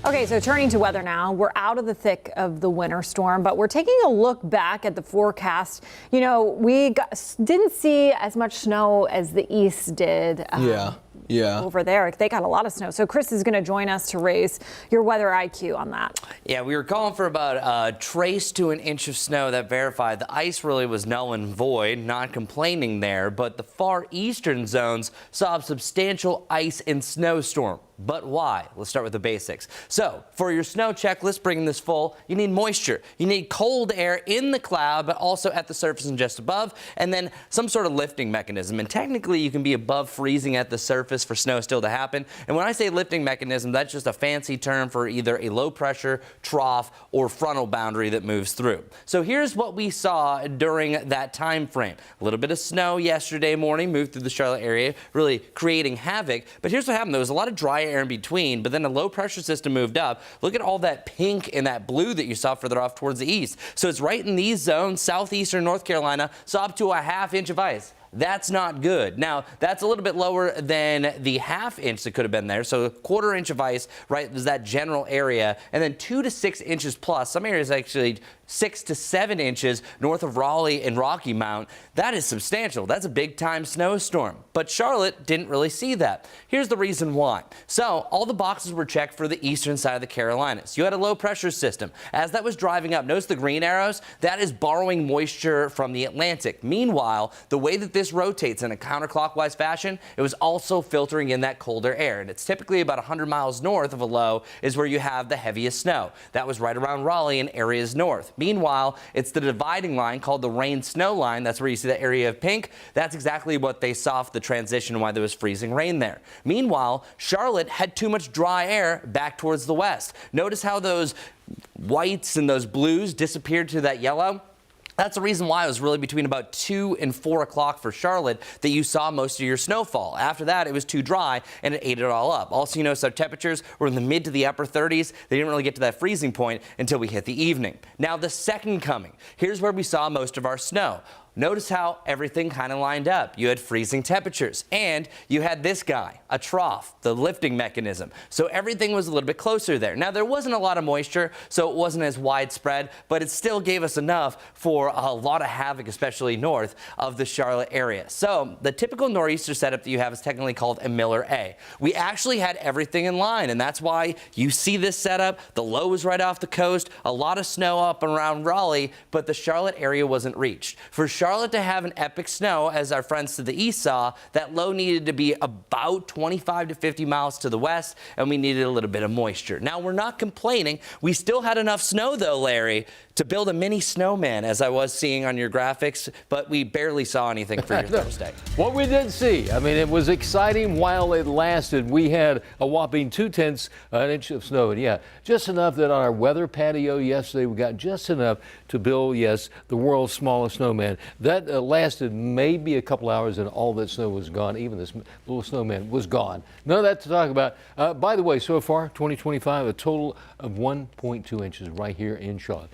Okay, so turning to weather now, we're out of the thick of the winter storm, but we're taking a look back at the forecast. You know, didn't see as much snow as the east did. Over there. They got a lot of snow. So Chris is going to join us to raise your weather IQ on that. Yeah, we were calling for about a trace to an inch of snow that verified the ice really was null and void, not complaining there, but the far eastern zones saw a substantial ice and snowstorm. But why? Let's start with the basics. So for your snow checklist, bringing this full, you need moisture. You need cold air in the cloud, but also at the surface and just above, and then some sort of lifting mechanism. And technically, you can be above freezing at the surface for snow still to happen. And when I say lifting mechanism, that's just a fancy term for either a low pressure, trough, or frontal boundary that moves through. So here's what we saw during that time frame. A little bit of snow yesterday morning moved through the Charlotte area, really creating havoc. But here's what happened. There was a lot of dry air in between, but then a low pressure system moved up. Look at all that pink and that blue that you saw further off towards the east. So it's right in these zones. Southeastern North Carolina saw up to a ½ inch of ice. That's not good. Now, that's a little bit lower than the ½ inch that could have been there. So a ½ inch of ice, right, is that general area. And then 2 to 6 inches plus. Some areas actually 6 to 7 inches north of Raleigh and Rocky Mount. That is substantial. That's a big time snowstorm. But Charlotte didn't really see that. Here's the reason why. So all the boxes were checked for the eastern side of the Carolinas. You had a low pressure system. As that was driving up, notice the green arrows? That is borrowing moisture from the Atlantic. Meanwhile, the way that this rotates in a counterclockwise fashion, it was also filtering in that colder air. And it's typically about 100 miles north of a low is where you have the heaviest snow. That was right around Raleigh and areas north. Meanwhile, it's the dividing line called the rain-snow line. That's where you see the area of pink. That's exactly what they saw for the transition, why there was freezing rain there. Meanwhile, Charlotte had too much dry air back towards the west. Notice how those whites and those blues disappeared to that yellow? That's the reason why it was really between about 2 and 4 o'clock for Charlotte that you saw most of your snowfall. After that, it was too dry and it ate it all up. Also, you notice our temperatures were in the mid to the upper 30s. They didn't really get to that freezing point until we hit the evening. Now, the second coming, here's where we saw most of our snow. Notice how everything kind of lined up. You had freezing temperatures and you had this guy, a trough, the lifting mechanism. So everything was a little bit closer there. Now, there wasn't a lot of moisture, so it wasn't as widespread, but it still gave us enough for a lot of havoc, especially north of the Charlotte area. So the typical nor'easter setup that you have is technically called a Miller A. We actually had everything in line, and that's why you see this setup. The low was right off the coast, a lot of snow up around Raleigh, but the Charlotte area wasn't reached. For Charlotte to have an epic snow, as our friends to the east saw, that low needed to be about 25 to 50 miles to the west, and we needed a little bit of moisture. Now, we're not complaining. We still had enough snow, though, Larry, to build a mini snowman, as I was seeing on your graphics, but we barely saw anything for your Thursday. What we did see, I mean, it was exciting while it lasted. We had a whopping 2/10 an inch of snow, and yeah, just enough that on our weather patio yesterday, we got just enough to build, yes, the world's smallest snowman. That lasted maybe a couple hours, and all that snow was gone. Even this little snowman was gone. None of that to talk about. By the way, so far, 2025, a total of 1.2 inches right here in Charlotte.